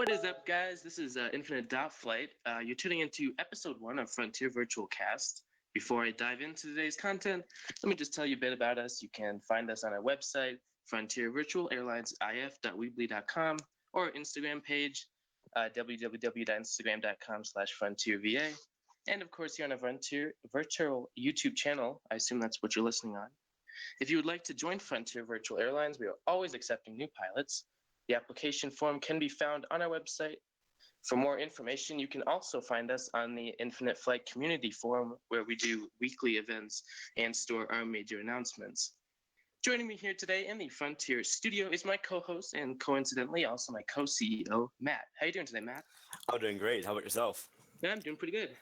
What is up, guys? This is Infinite Dot Flight. You're tuning into episode 1 of Frontier Virtual Cast. Before I dive into today's content, let me just tell you a bit about us. You can find us on our website, frontiervirtualairlinesif.weebly.com, or our Instagram page, www.instagram.com/frontierva. And of course, you're on a Frontier Virtual YouTube channel. I assume that's what you're listening on. If you would like to join Frontier Virtual Airlines, we are always accepting new pilots. The application form can be found on our website. For more information, you can also find us on the Infinite Flight community forum, where we do weekly events and store our major announcements. Joining me here today in the Frontier studio is my co-host and coincidentally also my co-CEO, Matt. How you doing today, Matt? I'm doing great. How about yourself? Yeah, I'm doing pretty good.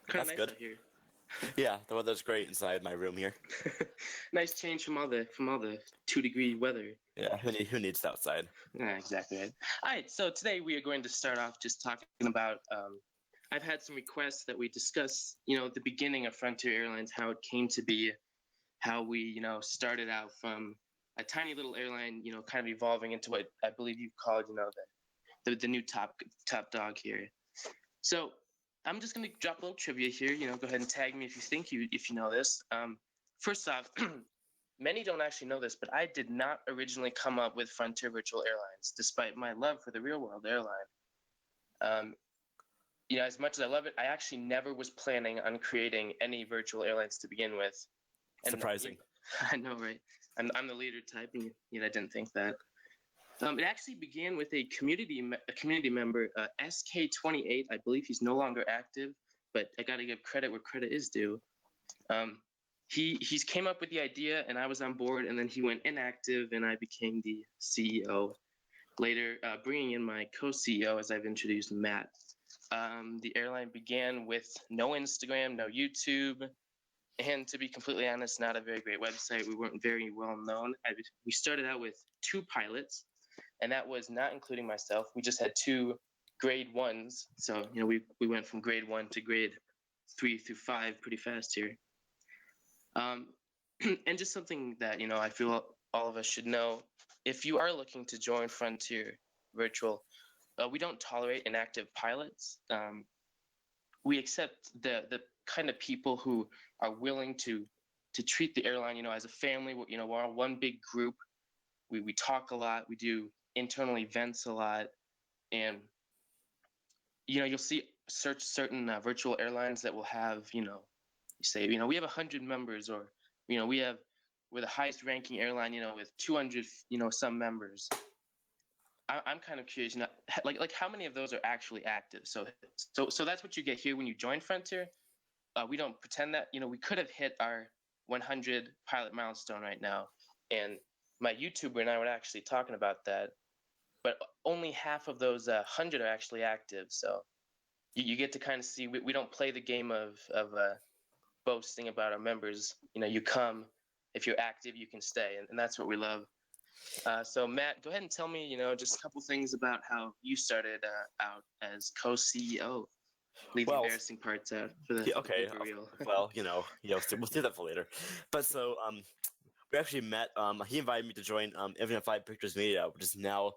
Kind of nice good. out here. Yeah, the weather's great inside my room here. Nice change from all the 2-degree weather. Yeah, who needs it outside? Yeah, exactly right. All right, so today we are going to start off just talking about. I've had some requests that we discuss, the beginning of Frontier Airlines, how it came to be, how we, started out from a tiny little airline, kind of evolving into what I believe you called, the new top dog here. So I'm just going to drop a little trivia here. Go ahead and tag me if you think if you know this. First off, many don't actually know this, but I did not originally come up with Frontier Virtual Airlines, despite my love for the real world airline. As much as I love it, I actually never was planning on creating any virtual airlines to begin with. And, surprising. I know, right? I'm the leader type, and I didn't think that. It actually began with a community member, SK28. I believe he's no longer active, but I got to give credit where credit is due. He's came up with the idea, and I was on board, and then he went inactive, and I became the CEO. Later, bringing in my co-CEO, as I've introduced, Matt. The airline began with no Instagram, no YouTube, and to be completely honest, not a very great website. We weren't very well known. We started out with 2 pilots, and that was not including myself. We just had 2 grade 1s. So, we went from grade 1 to grade 3 through 5 pretty fast here. And just something that, I feel all of us should know, if you are looking to join Frontier Virtual, we don't tolerate inactive pilots. We accept the kind of people who are willing to treat the airline, as a family. We're all one big group. We talk a lot. We do internal events a lot. And, you'll see certain virtual airlines that will have, you say, we have 100 members, or, we're the highest ranking airline, with 200, some members. I'm kind of curious, like how many of those are actually active? So that's what you get here when you join Frontier. We don't pretend that, we could have hit our 100 pilot milestone right now. And my YouTuber and I were actually talking about that, but only half of those 100 are actually active. So you get to kind of see, we don't play the game of boasting about our members. You come, if you're active, you can stay. And that's what we love. So Matt, go ahead and tell me, just a couple things about how you started out as co-CEO. Leave the embarrassing parts out for the for real. Well, we'll do that for later. But so we actually met. He invited me to join Infinite Flight Pictures Media, which is now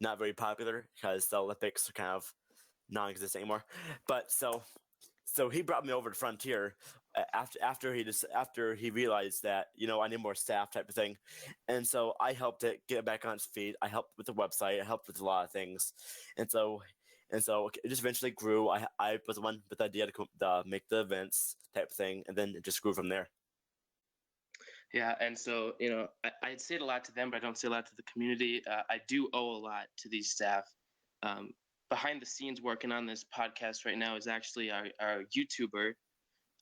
not very popular because the Olympics are kind of non-existent anymore. But so he brought me over to Frontier after he realized that I need more staff type of thing, and so I helped it get back on its feet. I helped with the website. I helped with a lot of things, and so it just eventually grew. I was the one with the idea to make the events type of thing, and then it just grew from there. Yeah, and so I'd say it a lot to them, but I don't say a lot to the community. I do owe a lot to these staff. Behind the scenes working on this podcast right now is actually our YouTuber.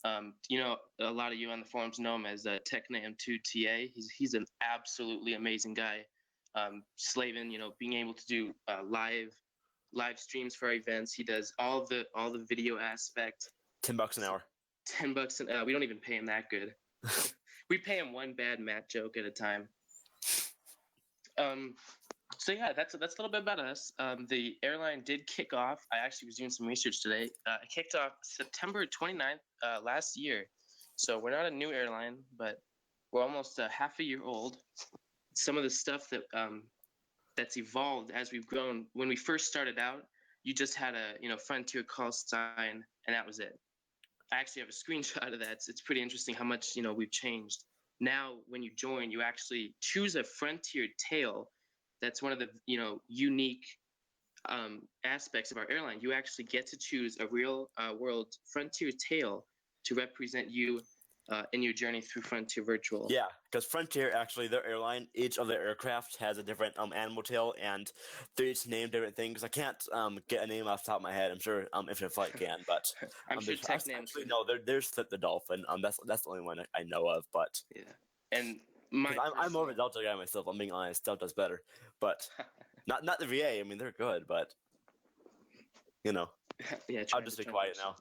A lot of you on the forums know him as TechNam2TA. He's an absolutely amazing guy. Slavin, being able to do live streams for our events. He does all the video aspect. $10 an hour. $10 an hour. We don't even pay him that good. We pay him one bad Matt joke at a time. So yeah, that's a little bit about us. The airline did kick off. I actually was doing some research today. It kicked off September 29th last year. So we're not a new airline, but we're almost half a year old. Some of the stuff that that's evolved as we've grown. When we first started out, you just had a Frontier call sign, and that was it. I actually have a screenshot of that. It's pretty interesting how much we've changed. Now, when you join, you actually choose a Frontier tail. That's one of the unique aspects of our airline. You actually get to choose a real world Frontier tail to represent you in your journey through Frontier Virtual. Yeah, because Frontier actually, their airline, each of their aircraft has a different animal tail, and they each name different things. I can't get a name off the top of my head. I'm sure Infinite Flight can, but I'm sure TechNam actually can. no, there's Slip the Dolphin. That's the only one I know of, but Yeah, and my I'm more of a Delta guy myself. I'm being honest, Delta's better, but not the VA. I mean, they're good, but yeah, I'll just be quiet now.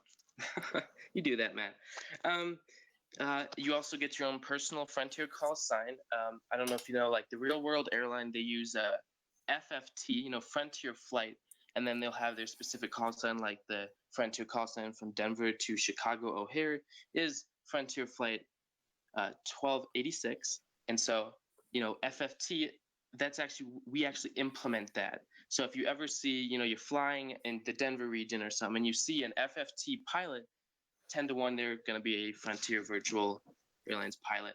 You do that, man. You also get your own personal Frontier call sign. I don't know if you know, like the real world airline, they use FFT, Frontier Flight, and then they'll have their specific call sign, like the Frontier call sign from Denver to Chicago O'Hare is Frontier Flight 1286. And so, FFT, we actually implement that. So if you ever see, you're flying in the Denver region or something, and you see an FFT pilot, 10 to 1 they're going to be a Frontier Virtual Airlines pilot.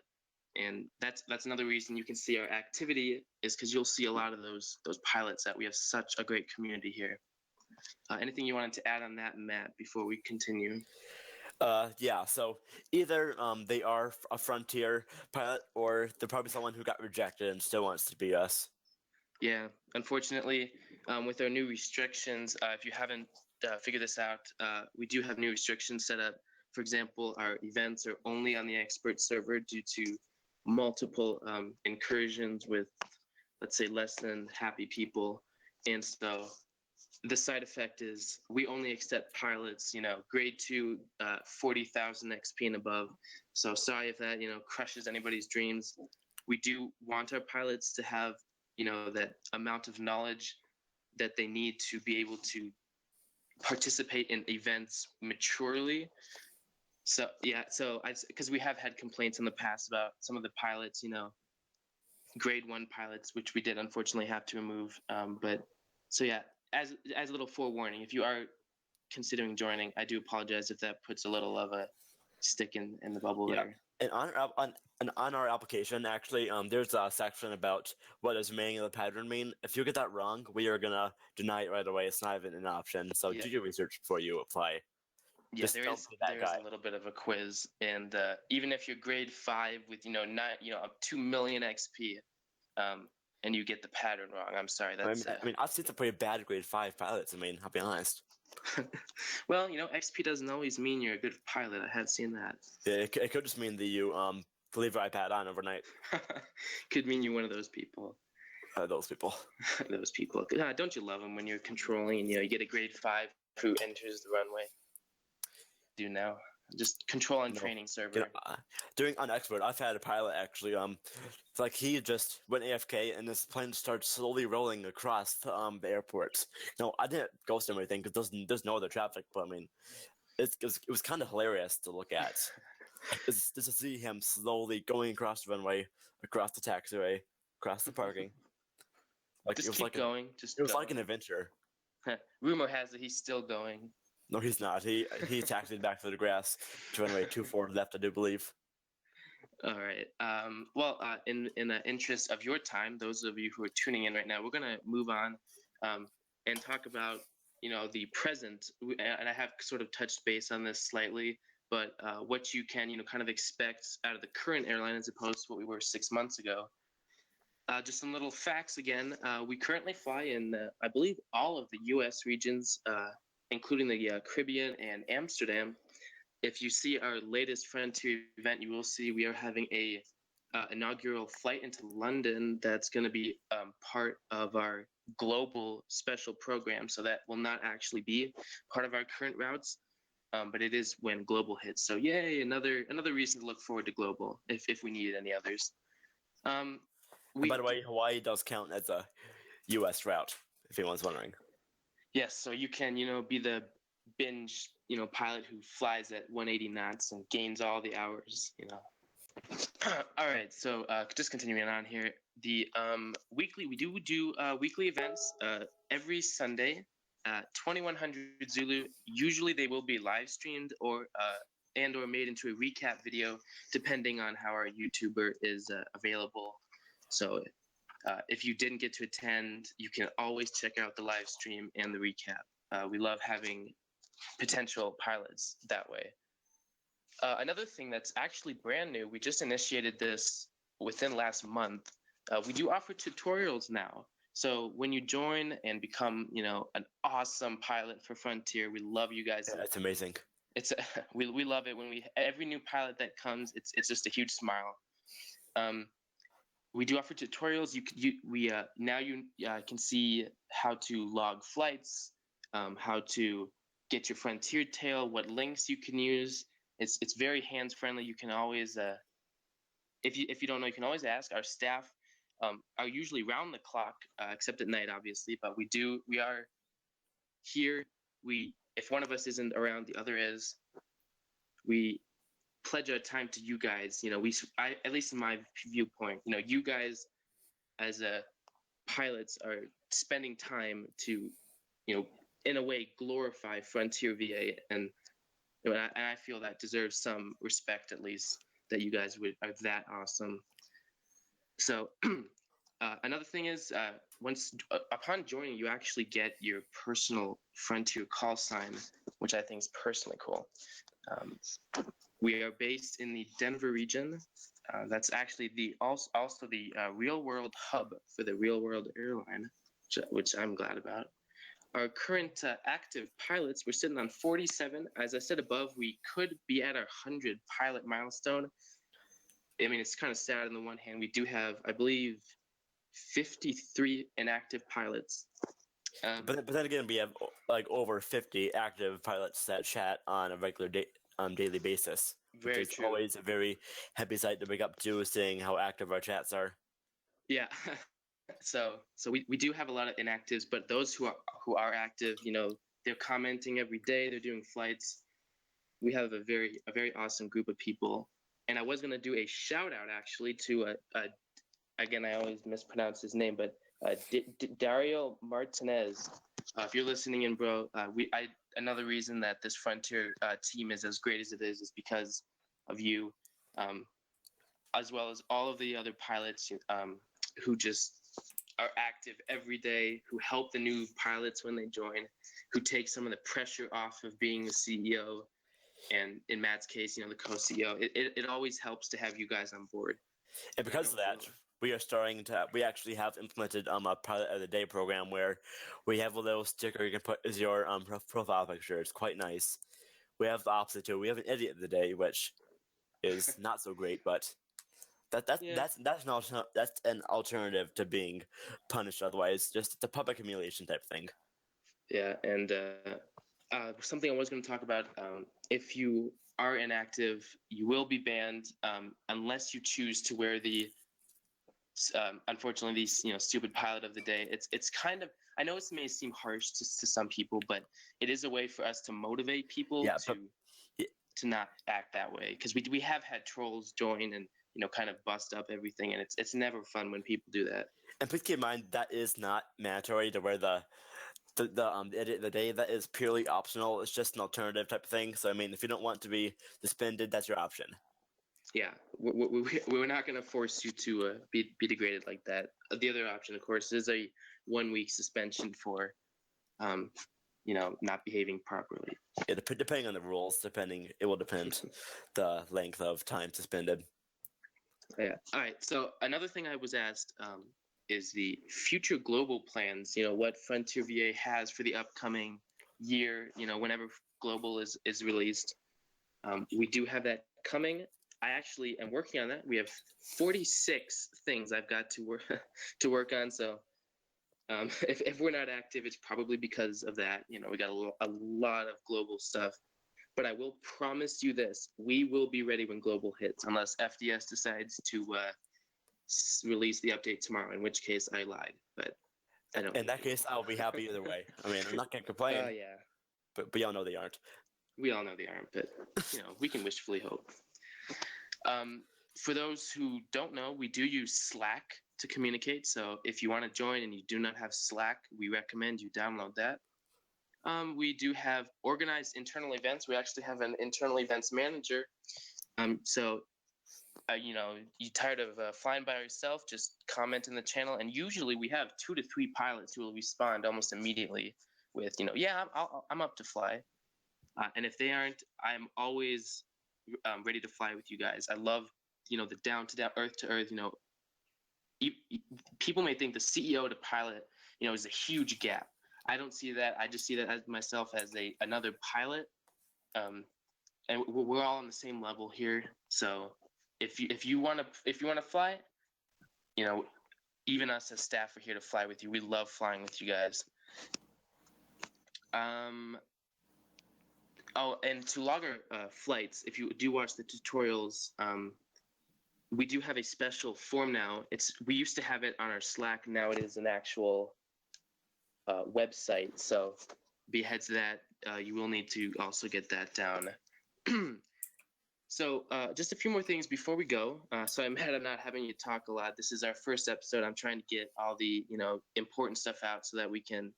And that's another reason you can see our activity is because you'll see a lot of those pilots that we have such a great community here. Anything you wanted to add on that, Matt, before we continue? Yeah, so either they are a Frontier pilot, or they're probably someone who got rejected and still wants to be us. Yeah, unfortunately, with our new restrictions, if you haven't figured this out, we do have new restrictions set up. For example, our events are only on the expert server due to multiple incursions with, let's say, less than happy people. And so the side effect is we only accept pilots, grade 2, 40,000 XP and above. So sorry if that, crushes anybody's dreams. We do want our pilots to have that amount of knowledge that they need to be able to participate in events maturely. So yeah, because we have had complaints in the past about some of the pilots, grade 1 pilots, which we did unfortunately have to remove. But so yeah, as a little forewarning, if you are considering joining, I do apologize if that puts a little of a stick in the bubble there. And on our application, actually, there's a section about what does remaining of the pattern mean. If you get that wrong, we are gonna deny it right away. It's not even an option. So do your research before you apply. Yeah, there is a little bit of a quiz, and even if you're grade 5 with up 2 million XP, and you get the pattern wrong, I'm sorry. That's I mean, I've seen some pretty bad grade 5 pilots. I mean, I'll be honest. Well, XP doesn't always mean you're a good pilot. I have seen that. Yeah, it could just mean that you leave your iPad on overnight. Could mean you're one of those people. Those people. Those people. Don't you love them when you're controlling and you get a grade 5 who enters the runway? Do now. Just control on training server. During on expert, I've had a pilot actually. It's like he just went AFK and this plane started slowly rolling across the airport. I didn't ghost him or anything because there's no other traffic. But I mean, it was kind of hilarious to look at. Just to see him slowly going across the runway, across the taxiway, across the parking. Just keep going. It was like an adventure. Rumor has it he's still going. No, he's not. He taxied back to the grass to runway 24 left, I do believe. All right. Well, in the interest of your time, those of you who are tuning in right now, we're gonna move on and talk about the present. And I have sort of touched base on this slightly, but what you can kind of expect out of the current airline as opposed to what we were 6 months ago. Just some little facts again. We currently fly in, I believe, all of the U.S. regions, including the Caribbean and Amsterdam. If you see our latest Frontier event, you will see we are having a inaugural flight into London that's going to be part of our global special program. So that will not actually be part of our current routes, but it is when global hits. So yay, another reason to look forward to global if we needed any others. By the way, Hawaii does count as a U.S. route, if anyone's wondering. Yes, so you can, be the binge, pilot who flies at 180 knots and gains all the hours, All right, so just continuing on here, the weekly we do weekly events every Sunday, 2100 Zulu. Usually they will be live streamed or made into a recap video, depending on how our YouTuber is available. So if you didn't get to attend, you can always check out the live stream and the recap. We love having potential pilots that way. Another thing that's actually brand new, we just initiated this within last month. We do offer tutorials now. So when you join and become, an awesome pilot for Frontier, we love you guys. Yeah, that's amazing. It's we love it when every new pilot that comes, it's just a huge smile. We do offer tutorials. We now you can see how to log flights, how to get your Frontier tail, what links you can use. It's very hands friendly. You can always if you don't know, you can always ask. Our staff are usually round the clock, except at night, obviously. But we are here. We if one of us isn't around, the other is. We pledge our time to you guys. At least in my viewpoint, you guys as pilots are spending time to, in a way, glorify Frontier VA, and I feel that deserves some respect, at least, that you guys are that awesome. So another thing is, upon joining, you actually get your personal Frontier call sign, which I think is personally cool. We are based in the Denver region. That's actually also the real world hub for the real world airline, which I'm glad about. Our current active pilots, we're sitting on 47. As I said above, we could be at our 100 pilot milestone. I mean, it's kind of sad on the one hand. We do have, I believe, 53 inactive pilots. But then again, we have like over 50 active pilots that chat on a regular daily basis. Very which is true. always a very happy sight to wake up to, seeing how active our chats are. Yeah. So we do have a lot of inactives, but those who are active, they're commenting every day. They're doing flights. We have a very awesome group of people. And I was gonna do a shout out actually to again, I always mispronounce his name, but Dario Martinez. If you're listening in, bro, another reason that this Frontier team is as great as it is because of you, as well as all of the other pilots who just are active every day, who help the new pilots when they join, who take some of the pressure off of being the CEO, and in Matt's case, the co-CEO. It always helps to have you guys on board. And because of that, we actually have implemented a pilot of the day program where we have a little sticker you can put as your profile picture. It's quite nice. We have the opposite too. We have an idiot of the day, which is not so great, but that's an alternative to being punished otherwise. Just the public humiliation type thing. Yeah, and something I was going to talk about. If you are inactive, you will be banned unless you choose to wear the. Unfortunately, these stupid pilot of the day. It's kind of. I know it may seem harsh to some people, but it is a way for us to motivate people to not act that way, because we have had trolls join and kind of bust up everything, and it's never fun when people do that. And please keep in mind that is not mandatory to wear the edit of the day. That is purely optional. It's just an alternative type of thing. So I mean, if you don't want to be suspended, that's your option. Yeah, we're not going to force you to be degraded like that. The other option, of course, is a 1 week suspension for not behaving properly. Yeah, depending on the rules, it will depend the length of time suspended. Yeah. All right. So another thing I was asked is the future global plans. What Frontier VA has for the upcoming year. Whenever global is released, we do have that coming. I actually am working on that. We have 46 things I've got to work on. So if we're not active, it's probably because of that. We got a lot of global stuff. But I will promise you this: we will be ready when global hits, unless FDS decides to release the update tomorrow. In which case, I lied. But I don't. In that case, I'll be happy either way. I mean, I'm not gonna complain. Oh yeah. But y'all know they aren't. We all know they aren't, but we can wishfully hope. For those who don't know, we do use Slack to communicate. So if you want to join and you do not have Slack, we recommend you download that. We do have organized internal events. We actually have an internal events manager. So you tired of flying by yourself, just comment in the channel. And usually we have 2 to 3 pilots who will respond almost immediately with, yeah, I'm up to fly. And if they aren't, I'm always ready to fly with you guys. I love, the down to down, earth to earth. People may think the CEO to pilot, is a huge gap. I don't see that. I just see that as myself as another pilot, and we're all on the same level here. So if you want to fly, even us as staff are here to fly with you. We love flying with you guys. Oh, and to log our flights, if you do watch the tutorials, we do have a special form now. We used to have it on our Slack. Now it is an actual website. So be ahead to that. You will need to also get that down. So just a few more things before we go. So I'm mad I'm not having you talk a lot. This is our first episode. I'm trying to get all the important stuff out so that we can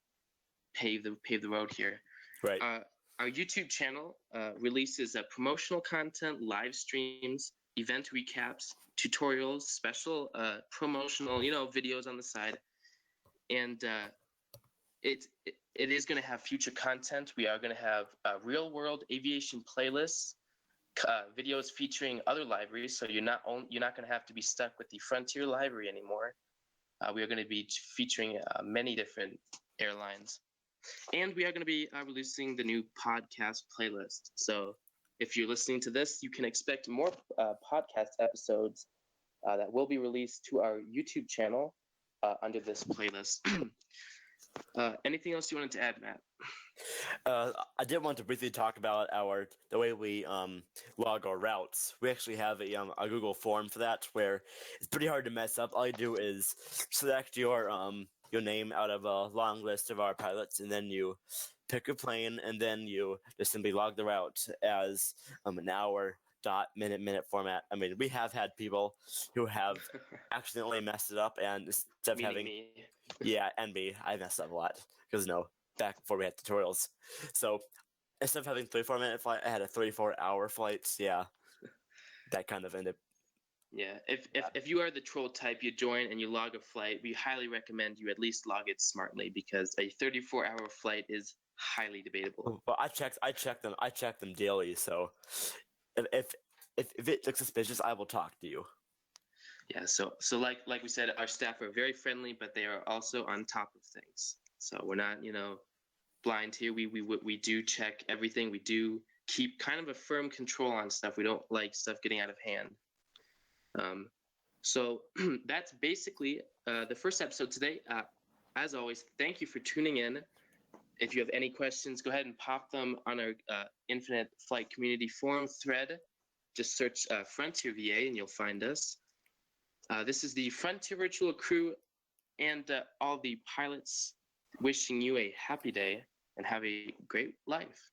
pave the road here. Right. Our YouTube channel releases promotional content, live streams, event recaps, tutorials, special promotional videos on the side, and it is going to have future content. We are going to have real world aviation playlists. Videos featuring other libraries, so you're not going to have to be stuck with the Frontier library anymore. We are going to be featuring many different airlines, and we are going to be releasing the new podcast playlist. So if you're listening to this, you can expect more podcast episodes that will be released to our YouTube channel under this playlist. Anything else you wanted to add, Matt? I did want to briefly talk about the way we log our routes. We actually have a Google form for that, where it's pretty hard to mess up. All you do is select your name out of a long list of our pilots, and then you pick a plane, and then you just simply log the route as an hour, dot, minute format. I mean, we have had people who have accidentally messed it up, and instead of having me. Yeah, and me, I messed up a lot because back before we had tutorials. So instead of having 34-minute flight, I had a 34-hour flight. Yeah, that kind of ended. Yeah, if you are the troll type, you join and you log a flight, we highly recommend you at least log it smartly, because a 34-hour flight is highly debatable. Well, I check them daily. So if it looks suspicious, I will talk to you. Yeah, so like we said, our staff are very friendly, but they are also on top of things. So we're not blind here. We do check everything. We do keep kind of a firm control on stuff. We don't like stuff getting out of hand. So that's basically the first episode today. As always, thank you for tuning in. If you have any questions, go ahead and pop them on our Infinite Flight Community Forum thread. Just search Frontier VA and you'll find us. This is the Frontier Virtual crew and all the pilots wishing you a happy day and have a great life.